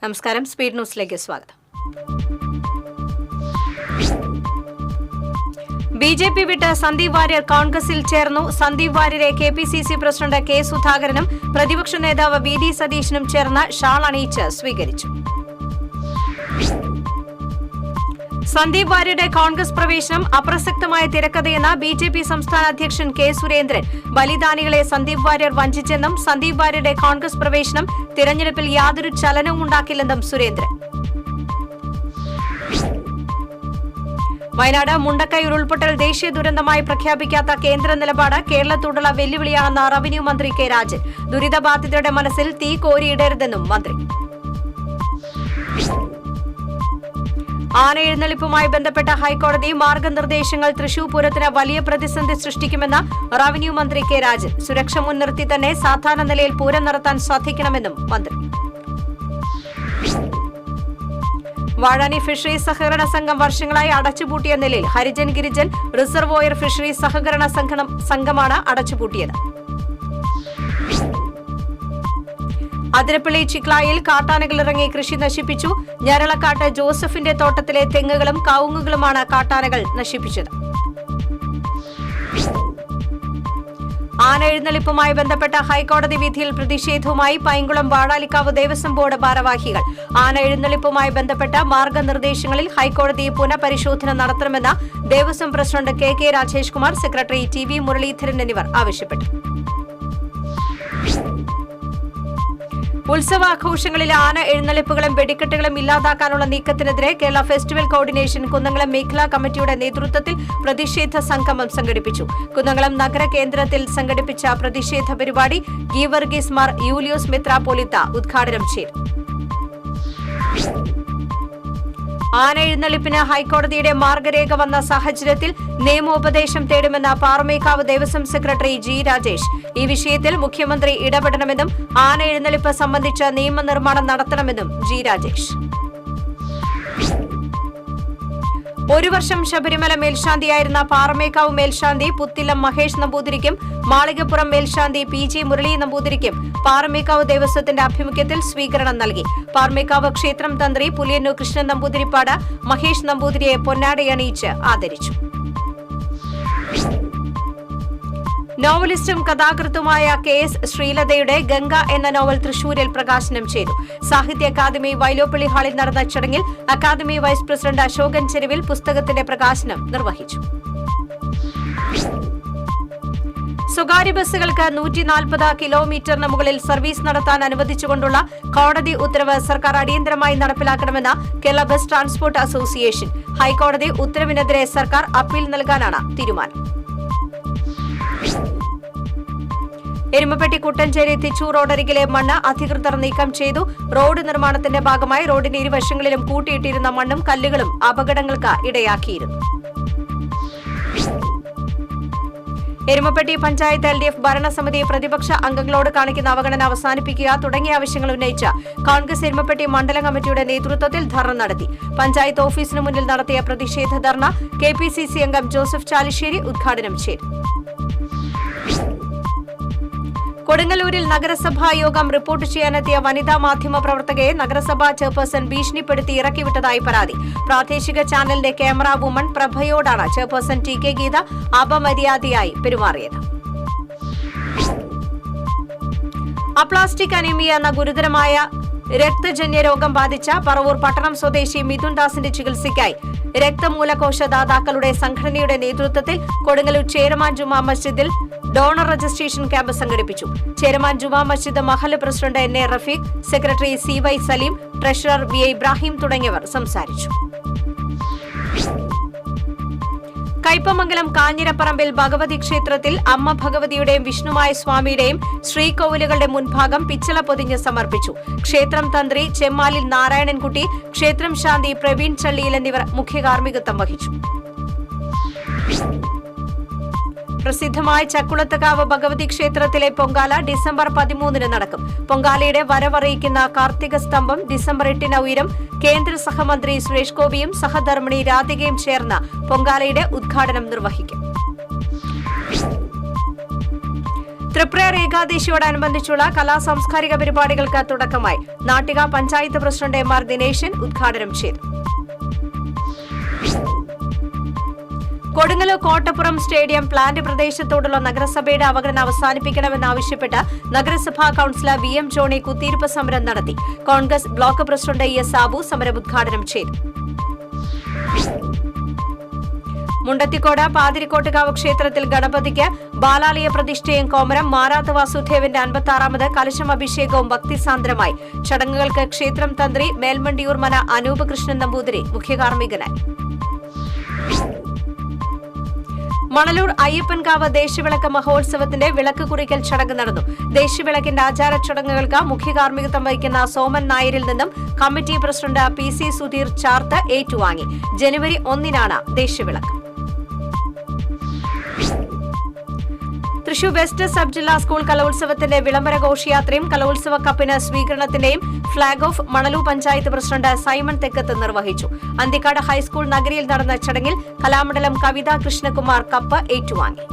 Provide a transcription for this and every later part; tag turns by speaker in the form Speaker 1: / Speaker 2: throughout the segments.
Speaker 1: നമസ്കാരം, സ്പീഡ് ന്യൂസിലേക്ക് സ്വാഗതം. ബി.ജെ.പി. വിട്ട് സന്ദീപ് വാര്യർ കോൺഗ്രസിൽ ചേർന്നു. സന്ദീപ് വാര്യരെ കെ.പി.സി.സി. President K. സുധാകരനും പ്രതിപക്ഷ നേതാവ് വി.ഡി. സതീശനും ചേർന്ന് ഷാൾ അണിയിച്ച് സ്വീകരിച്ചു. സന്ദീപ് വാര്യരുടെ കോൺഗ്രസ് പ്രവേശനം അപ്രസക്തമായ തിരക്കഥയെന്ന ബി.ജെ.പി. സംസ്ഥാന അധ്യക്ഷൻ കെ. സുരേന്ദ്രൻ. ബലിദാനികളെ സന്ദീപ് വാര്യർ വഞ്ചിച്ചെന്നും സന്ദീപ് വാര്യരുടെ കോൺഗ്രസ് പ്രവേശനം തിരഞ്ഞെടുപ്പിൽ യാതൊരു ചലനവും ഉണ്ടാക്കില്ലെന്നും സുരേന്ദ്രൻ. വയനാട് മുണ്ടക്കൈ ഉരുൾപൊട്ടൽ ദേശീയ ദുരന്തമായി പ്രഖ്യാപിക്കാത്ത കേന്ദ്ര നിലപാട് കേരളത്തോടുള്ള വെല്ലുവിളിയാണെന്ന് റവന്യൂ മന്ത്രി കെ. രാജൻ. ദുരിതബാധിതരുടെ മനസ്സിൽ തീ കോരിയിടരുതെന്നും മന്ത്രി. ആന എഴുന്നള്ളിപ്പുമായി ബന്ധപ്പെട്ട ഹൈക്കോടതി മാർഗനിർദ്ദേശങ്ങൾ തൃശൂർ പൂരത്തിന് വലിയ പ്രതിസന്ധി സൃഷ്ടിക്കുമെന്ന് റവന്യൂ മന്ത്രി കെ. രാജൻ. സുരക്ഷ മുൻനിർത്തി തന്നെ സാധാരണ നിലയിൽ പൂരം നടത്താൻ സാധിക്കണമെന്നും മന്ത്രി. വാഴാനി ഫിഷറീസ് സഹകരണ സംഘം വർഷങ്ങളായി അടച്ചുപൂട്ടിയ നിലയിൽ ഹരിജൻ ഗിരിജൻ റിസർവോയർ ഫിഷറീസ് സഹകരണ സംഘമാണ് അടച്ചുപൂട്ടിയത്. അതിരപ്പള്ളി ചിക്ലായിൽ കാട്ടാനകൾ ഇറങ്ങി കൃഷി നശിപ്പിച്ചു. ഞരളക്കാട്ട് ജോസഫിന്റെ തോട്ടത്തിലെ തെങ്ങുകളും കവുങ്ങുകളുമാണ് കാട്ടാനകൾ നശിപ്പിച്ചത്. ആന എഴുന്നള്ളിപ്പുമായി ബന്ധപ്പെട്ട ഹൈക്കോടതി വിധിയിൽ പ്രതിഷേധവുമായി പൈങ്കുളം വാഴാലിക്കാവ് ദേവസ്വം ബോർഡ് ഭാരവാഹികൾ. ആന എഴുന്നള്ളിപ്പുമായി ബന്ധപ്പെട്ട മാർഗനിർദ്ദേശങ്ങളിൽ ഹൈക്കോടതി പുനഃപരിശോധന നടത്തണമെന്ന് Devaswom president K. Rajesh Kumar, secretary T. Muraleedharan എന്നിവർ ആവശ്യപ്പെട്ടു. ഉത്സവാഘോഷങ്ങളിൽ ആന എഴുന്നള്ളിപ്പുകളും വെടിക്കെട്ടുകളും ഇല്ലാതാക്കാനുള്ള നീക്കത്തിനെതിരെ കേരള ഫെസ്റ്റിവൽ കോർഡിനേഷൻ കുന്നംകുളം മേഖലാ കമ്മിറ്റിയുടെ നേതൃത്വത്തിൽ പ്രതിഷേധ സംഗമം സംഘടിപ്പിച്ചു. കുന്നംകുളം നഗര കേന്ദ്രത്തിൽ സംഘടിപ്പിച്ച പ്രതിഷേധ പരിപാടി ഗീവർഗീസ് മാർ യൂലിയോസ് മെത്രാപ്പോലീത്ത ഉദ്ഘാടനം ചെയ്തു. ആന എഴുന്നള്ളിപ്പിന് ഹൈക്കോടതിയുടെ മാർഗരേഖ വന്ന സാഹചര്യത്തിൽ നിയമോപദേശം തേടുമെന്ന് പാറമേക്കാവ് ദേവസ്വം സെക്രട്ടറി ജി. രാജേഷ്. ഈ വിഷയത്തിൽ മുഖ്യമന്ത്രി ഇടപെടണമെന്നും ആന എഴുന്നള്ളിപ്പ് സംബന്ധിച്ച് നിയമനിർമ്മാണം നടത്തണമെന്നും ജി. രാജേഷ്. ഒരു വർഷം ശബരിമല മേൽശാന്തിയായിരുന്ന പാറമേക്കാവ് മേൽശാന്തി പുത്തില്ലം മഹേഷ് നമ്പൂതിരിക്കും മാളികപ്പുറം മേൽശാന്തി പി. ജി. മുരളി നമ്പൂതിരിക്കും പാറമേക്കാവ് ദേവസ്വത്തിന്റെ ആഭിമുഖ്യത്തിൽ സ്വീകരണം നൽകി. പാറമേക്കാവ് ക്ഷേത്രം തന്ത്രി പുലിയന്നൂർ കൃഷ്ണൻ നമ്പൂതിരിപ്പാട് മഹേഷ് നമ്പൂതിരിയെ പൊന്നാടയണിയിച്ച് ആദരിച്ചു. നോവലിസ്റ്റും കഥാകൃത്തുമായ കെ. എസ്. ശ്രീലതയുടെ ഗംഗ എന്ന നോവൽ തൃശൂരിൽ പ്രകാശനം ചെയ്തു. സാഹിത്യ അക്കാദമി വൈലോപ്പള്ളി ഹാളിൽ നടന്ന ചടങ്ങിൽ അക്കാദമി വൈസ് പ്രസിഡന്റ് അശോകൻ ചെരുവിൽ പുസ്തകത്തിന്റെ പ്രകാശനം നിർവഹിച്ചു. സ്വകാര്യ ബസ്സുകൾക്ക് 140 കിലോമീറ്ററിന് മുകളിൽ സർവീസ് നടത്താൻ അനുവദിച്ചുകൊണ്ടുള്ള കോടതി ഉത്തരവ് സർക്കാർ അടിയന്തരമായി നടപ്പിലാക്കണമെന്ന് കേരള ബസ് ട്രാൻസ്പോർട്ട് അസോസിയേഷൻ. ഹൈക്കോടതി ഉത്തരവിനെതിരെ സർക്കാർ അപ്പീൽ നൽകാനാണ് തീരുമാനം. എരുമപ്പെട്ടി കുട്ടഞ്ചേരി തിച്ചൂർ റോഡരികിലെ മണ്ണ് അധികൃതർ നീക്കം ചെയ്തു. റോഡ് നിർമ്മാണത്തിന്റെ ഭാഗമായി റോഡിന്റെ ഇരുവശങ്ങളിലും കൂട്ടിയിട്ടിരുന്ന മണ്ണും കല്ലുകളും അപകടങ്ങൾക്ക് ഇടയാക്കിയിരുന്നു. എരുമപ്പെട്ടി പഞ്ചായത്ത് LDF ഭരണസമിതി പ്രതിപക്ഷ അംഗങ്ങളോട് കാണിക്കുന്ന അവഗണന അവസാനിപ്പിക്കുക തുടങ്ങിയ ആവശ്യങ്ങൾ ഉന്നയിച്ച് കോൺഗ്രസ് എരുമപ്പെട്ടി മണ്ഡലം കമ്മിറ്റിയുടെ നേതൃത്വത്തിൽ ധർണ നടത്തി. പഞ്ചായത്ത് ഓഫീസിന് മുന്നിൽ നടത്തിയ പ്രതിഷേധ ധർണ KPCC അംഗം ജോസഫ് ചാലിശ്ശേരി ഉദ്ഘാടനം ചെയ്തു. കൊടുങ്ങല്ലൂരിൽ നഗരസഭാ യോഗം റിപ്പോർട്ട് ചെയ്യാനെത്തിയ വനിതാ മാധ്യമ പ്രവർത്തകയെ നഗരസഭാ ചെയർപേഴ്സൺ ഭീഷണിപ്പെടുത്തി ഇറക്കിവിട്ടതായി പരാതി. പ്രാദേശിക ചാനലിന്റെ ക്യാമറ വുമൺ പ്രഭയോടാണ് ചെയർപേഴ്സൺ TK ഗീത അപമര്യാദയായി പെരുമാറിയത്. അപ്ലാസ്റ്റിക് അനീമിയ എന്ന ഗുരുതരമായ രക്തജന്യ രോഗം ബാധിച്ച പറവൂർ പട്ടണം സ്വദേശി മിഥുൻ ദാസിന്റെ ചികിത്സയ്ക്കായി രക്തമൂലകോശ ദാതാക്കളുടെ സംഘടനയുടെ നേതൃത്വത്തിൽ കൊടുങ്ങല്ലൂർ ചേരമാൻ ജുമാ മസ്ജിദിൽ ഡോണർ രജിസ്ട്രേഷൻ ക്യാമ്പ് സംഘടിപ്പിച്ചു. ചേരമാൻ ജുമാ മസ്ജിദ് മഹല്ല് president NA Rafeeq, secretary CY Saleem, treasurer VA Ibrahim തുടങ്ങിയവർ സംസാരിച്ചു. കയ്പമംഗലം കാഞ്ഞിരപ്പറമ്പിൽ ഭഗവതി ക്ഷേത്രത്തിൽ അമ്മ ഭഗവതിയുടെയും വിഷ്ണുമായ സ്വാമിയുടെയും ശ്രീകോവിലുകളുടെ മുൻഭാഗം പിച്ചള പൊതിഞ്ഞ് സമർപ്പിച്ചു. ക്ഷേത്രം തന്ത്രി ചെമ്മാലിൽ നാരായണൻകുട്ടി, ക്ഷേത്രം ശാന്തി പ്രവീൺ ചള്ളിയിൽ എന്നിവർ മുഖ്യകാർമ്മികത്വം വഹിച്ചു. പ്രസിദ്ധമായ ചക്കുളത്തുകാവ് ഭഗവതി ക്ഷേത്രത്തിലെ പൊങ്കാല ഡിസംബർ 13 നടക്കും. പൊങ്കാലയുടെ വരവറിയിക്കുന്ന കാർത്തിക സ്തംഭം ഡിസംബർ 8 ഉയരും. കേന്ദ്ര സഹമന്ത്രി സുരേഷ് ഗോപിയും സഹധർമ്മിണി രാധികയും ചേർന്ന് പൊങ്കാലയുടെ ഉദ്ഘാടനം നിർവഹിക്കും. തൃപ്രയർ ഏകാദശിയോടനുബന്ധിച്ചുള്ള കലാസാംസ്കാരിക പരിപാടികൾക്ക് തുടക്കമായി. Nattika panchayat president M. ദിനേശൻ ഉദ്ഘാടനം ചെയ്തു. കൊടുങ്ങല്ലൂർ കോട്ടപ്പുറം സ്റ്റേഡിയം പ്ലാന്റ് പ്രദേശത്തോടുള്ള നഗരസഭയുടെ അവഗണന അവസാനിപ്പിക്കണമെന്നാവശ്യപ്പെട്ട് നഗരസഭാ കൌൺസിലർ വി.എം. ജോണി കുത്തിയിരിപ്പ് സമരം നടത്തി. Congress block president S. Sabu സമരം ഉദ്ഘാടനം ചെയ്തു. മുണ്ടത്തിക്കോട് പാതിരിക്കോട്ടുകാവ് ക്ഷേത്രത്തിൽ ഗണപതിക്ക് ബാലാലയ പ്രതിഷ്ഠയും കോമരം മാരാത്ത വാസുദേവന്റെ 56ാമത് കലശം അഭിഷേകവും ഭക്തിസാന്ദ്രമായി. ചടങ്ങുകൾക്ക് ക്ഷേത്രം തന്ത്രി മേൽമണ്ടിയൂർ മന അനൂപ് കൃഷ്ണൻ നമ്പൂതിരി മുഖ്യകാർമ്മികനായി. മണലൂർ അയ്യപ്പൻകാവ് ദേശവിളക്ക് മഹോത്സവത്തിന്റെ വിളക്ക് കുറിക്കൽ ചടങ്ങ് നടന്നു. ദേശവിളക്കിന്റെ ആചാര ചടങ്ങുകൾക്ക് മുഖ്യകാർമ്മികത്വം വഹിക്കുന്ന സോമൻ നായരിൽ നിന്നും കമ്മിറ്റി പ്രസിഡന്റ് പി.സി. സുധീർ ചാർത്ത് ഏറ്റുവാങ്ങി. ജനുവരി 1-നാണ് ദേശവിളക്ക്. തൃശൂർ വെസ്റ്റ് സബ് ജില്ലാ സ്കൂൾ കലോത്സവത്തിന്റെ വിളംബര ഘോഷയാത്രയും കലോത്സവ കപ്പിന് സ്വീകരണത്തിന്റെയും flag off Manalur panchayat president Simon Thekkath നിർവഹിച്ചു. അന്തിക്കാട് ഹൈസ്കൂൾ നഗരിയിൽ നടന്ന ചടങ്ങിൽ കലാമണ്ഡലം കവിത കൃഷ്ണകുമാർ കപ്പ് ഏറ്റുവാങ്ങി.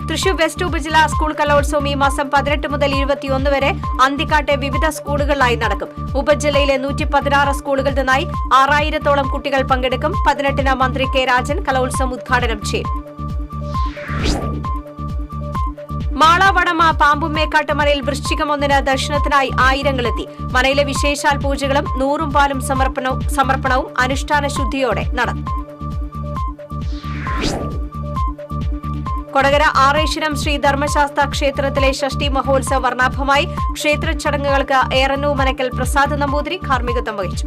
Speaker 1: തൃശൂർ വെസ്റ്റ് ഉപജില്ലാ സ്കൂൾ കലോത്സവം ഈ മാസം 18 മുതൽ 21 വരെ അന്തിക്കാട്ടെ വിവിധ സ്കൂളുകളിലായി നടക്കും. ഉപജില്ലയിലെ 116 സ്കൂളുകളിൽ നിന്നായി 6000-ഓളം കുട്ടികൾ പങ്കെടുക്കും. 18-ന് മന്ത്രി കെ. രാജൻ കലോത്സവം ഉദ്ഘാടനം ചെയ്യും. മാളവടമ പാമ്പുമേക്കാട്ട് മനയിൽ വൃശ്ചികം 1-ന് ദർശനത്തിനായി ആയിരങ്ങളെത്തി. മനയിലെ വിശേഷാൽ പൂജകളും 100 പാലും സമർപ്പണവും അനുഷ്ഠാന ശുദ്ധിയോടെ നടന്നു. കൊടകര ആറേശ്വരം ശ്രീ ധർമ്മശാസ്ത്ര ക്ഷേത്രത്തിലെ ഷഷ്ടി മഹോത്സവ വർണ്ണാഭമായി. ക്ഷേത്ര ചടങ്ങുകൾക്ക് ഏറന്നൂർ മനക്കൽ പ്രസാദ് നമ്പൂതിരി കാർമ്മികത്വം വഹിച്ചു.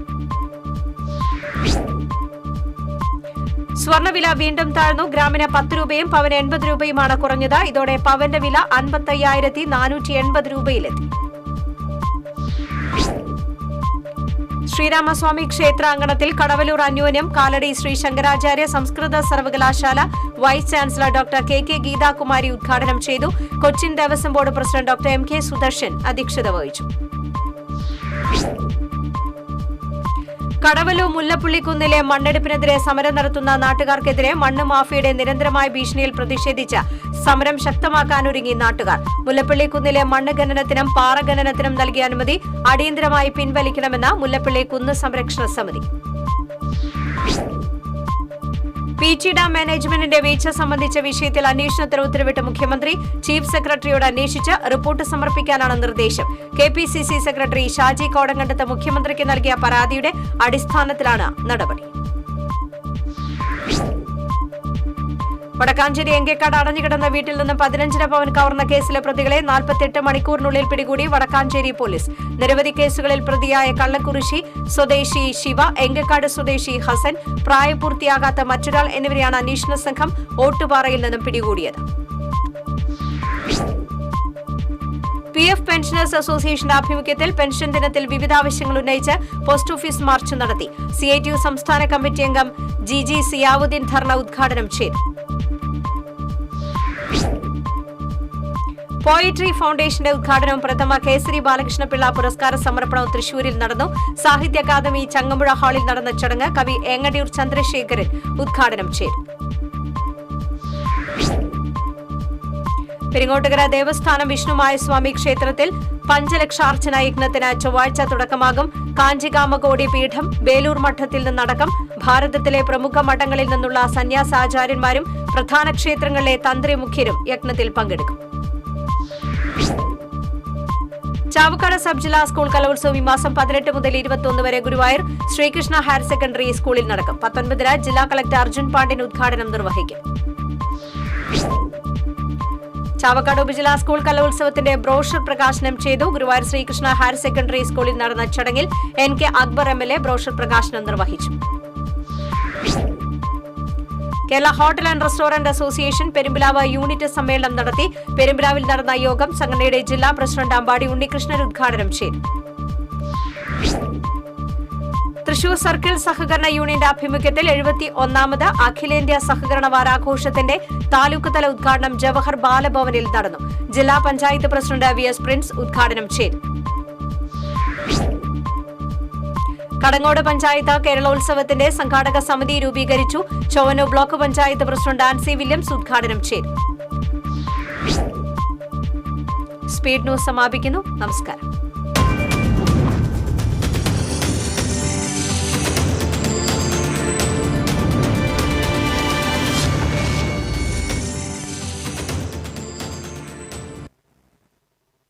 Speaker 1: സ്വർണ്ണവില വീണ്ടും താഴ്ന്നു. ഗ്രാമിന് 10 രൂപയും പവന് 80 രൂപയുമാണ് കുറഞ്ഞത്. ഇതോടെ പവന്റെ വില 55,480 രൂപയിലെത്തി. ശ്രീരാമസ്വാമി ക്ഷേത്രാങ്കണത്തിൽ കടവലൂർ അന്യോന്യം കാലടി ശ്രീ ശങ്കരാചാര്യ സംസ്കൃത സർവകലാശാല vice chancellor doctor K. Geethakumari ഉദ്ഘാടനം ചെയ്തു. Cochin Devaswom board president doctor M K. Sudarshan അധ്യക്ഷത വഹിച്ചു. കടവലൂർ മുല്ലപ്പള്ളിക്കുന്നിലെ മണ്ണെടുപ്പിനെതിരെ സമരം നടത്തുന്ന നാട്ടുകാർക്കെതിരെ മണ്ണ് മാഫിയയുടെ നിരന്തരമായ ഭീഷണിയിൽ പ്രതിഷേധിച്ച് സമരം ശക്തമാക്കാനൊരുങ്ങി നാട്ടുകാർ. മുല്ലപ്പള്ളിക്കുന്നിലെ മണ്ണ് ഖനനത്തിനും പാറ ഖനനത്തിനും നൽകിയ അനുമതി അടിയന്തരമായി പിൻവലിക്കണമെന്ന് മുല്ലപ്പള്ളി കുന്ന് സംരക്ഷണ സമിതി. പീച്ചി ഡാം മാനേജ്മെന്റിന്റെ വീഴ്ച സംബന്ധിച്ച വിഷയത്തിൽ അന്വേഷണത്തിന് ഉത്തരവിട്ട് മുഖ്യമന്ത്രി ചീഫ് സെക്രട്ടറിയോട് അന്വേഷിച്ച് റിപ്പോർട്ട് സമർപ്പിക്കാനാണ് നിർദ്ദേശം. കെ.പി.സി.സി. സെക്രട്ടറി ഷാജി കോടങ്കണ്ടത്ത് മുഖ്യമന്ത്രിക്ക് നൽകിയ പരാതിയുടെ അടിസ്ഥാനത്തിലാണ് നടപടി. വടക്കാഞ്ചേരി എങ്കേക്കാട് അടഞ്ഞുകിടന്ന വീട്ടിൽ നിന്നും 15 പവൻ കവർന്ന കേസിലെ പ്രതികളെ 48 മണിക്കൂറിനുള്ളിൽ പിടികൂടി വടക്കാഞ്ചേരി പോലീസ്. നിരവധി കേസുകളിൽ പ്രതിയായ കള്ളക്കുറിശി സ്വദേശി ശിവ, എങ്കേക്കാട് സ്വദേശി ഹസൻ, പ്രായപൂർത്തിയാകാത്ത മറ്റൊരാൾ എന്നിവരെയാണ് അന്വേഷണ സംഘം ഓട്ടുപാറയിൽ നിന്നും പിടികൂടിയത്. പി.എഫ്. പെൻഷനേഴ്സ് അസോസിയേഷന്റെ ആഭിമുഖ്യത്തിൽ പെൻഷൻ ദിനത്തിൽ വിവിധ ആവശ്യങ്ങൾ ഉന്നയിച്ച് പോസ്റ്റ് ഓഫീസ് മാർച്ച് നടത്തി. CITU സംസ്ഥാന കമ്മിറ്റി അംഗം ജി സിയാവുദ്ദീൻ ധർണ ഉദ്ഘാടനം ചെയ്തു. പോയിട്രി ഫൗണ്ടേഷന്റെ ഉദ്ഘാടനവും പ്രഥമ കേസരി ബാലകൃഷ്ണപിള്ള പുരസ്കാര സമർപ്പണവും തൃശൂരിൽ നടന്നു. സാഹിത്യ അക്കാദമി ചങ്ങമ്പുഴ ഹാളിൽ നടന്ന ചടങ്ങ് കവി ഏങ്ങടിയൂർ ചന്ദ്രശേഖരൻ ഉദ്ഘാടനം ചെയ്തു. പെരിങ്ങോട്ടുകര ദേവസ്ഥാനം വിഷ്ണുമായ സ്വാമി ക്ഷേത്രത്തിൽ പഞ്ചലക്ഷാർച്ചന യജ്ഞത്തിന് ചൊവ്വാഴ്ച തുടക്കമാകും. കാഞ്ചികാമകോടി പീഠം, വേലൂർ മഠത്തിൽ നിന്നടക്കം ഭാരതത്തിലെ പ്രമുഖ മഠങ്ങളിൽ നിന്നുള്ള സന്യാസാചാര്യന്മാരും പ്രധാന ക്ഷേത്രങ്ങളിലെ തന്ത്രി മുഖ്യരും യജ്ഞത്തിൽ പങ്കെടുക്കും. ചാവക്കാട് സബ് ജില്ലാ സ്കൂൾ കലോത്സവം ഈ മാസം 18 മുതൽ 21 വരെ ഗുരുവായൂർ ശ്രീകൃഷ്ണ ഹയർ സെക്കൻഡറി സ്കൂളിൽ നടക്കും. 19-ന് ജില്ലാ കളക്ടർ അർജുൻ പാണ്ഡ്യൻ ഉദ്ഘാടനം നിർവഹിക്കും. ചാവക്കാട് ഉപജില്ലാ സ്കൂൾ കലോത്സവത്തിന്റെ ബ്രോഷർ പ്രകാശനം ചെയ്തു. ഗുരുവായൂർ ശ്രീകൃഷ്ണ ഹയർ സെക്കൻഡറി സ്കൂളിൽ നടന്ന ചടങ്ങിൽ N.K. അക്ബർ MLA ബ്രോഷർ പ്രകാശനം നിർവഹിച്ചു. Kerala hotel and restaurant association Perumpilavu unit സമ്മേളനം നടത്തി. പെരുമ്പിലാവിൽ നടന്ന യോഗം സംഘടനയുടെ ജില്ലാ പ്രസിഡന്റ് അമ്പാടി ഉണ്ണികൃഷ്ണൻ ഉദ്ഘാടനം ചെയ്തു. തൃശൂർ സർക്കിൾ സഹകരണ യൂണിയന്റെ ആഭിമുഖ്യത്തിൽ 71ാമത് അഖിലേന്ത്യാ സഹകരണ വാരാഘോഷത്തിന്റെ താലൂക്ക് തല ഉദ്ഘാടനം ജവഹർ ബാലഭവനിൽ നടന്നു. ജില്ലാ പഞ്ചായത്ത് പ്രസിഡന്റ് VS പ്രിൻസ് ഉദ്ഘാടനം ചെയ്തു. കടങ്ങോട് പഞ്ചായത്ത് കേരളോത്സവത്തിന്റെ സംഘാടക സമിതി രൂപീകരിച്ചു. Chowwannur block panchayat president Ancy Williams ഉദ്ഘാടനം ചെയ്തു. സ്പീഡ് ന്യൂസ് സമാപിക്കുന്നു. നമസ്കാരം.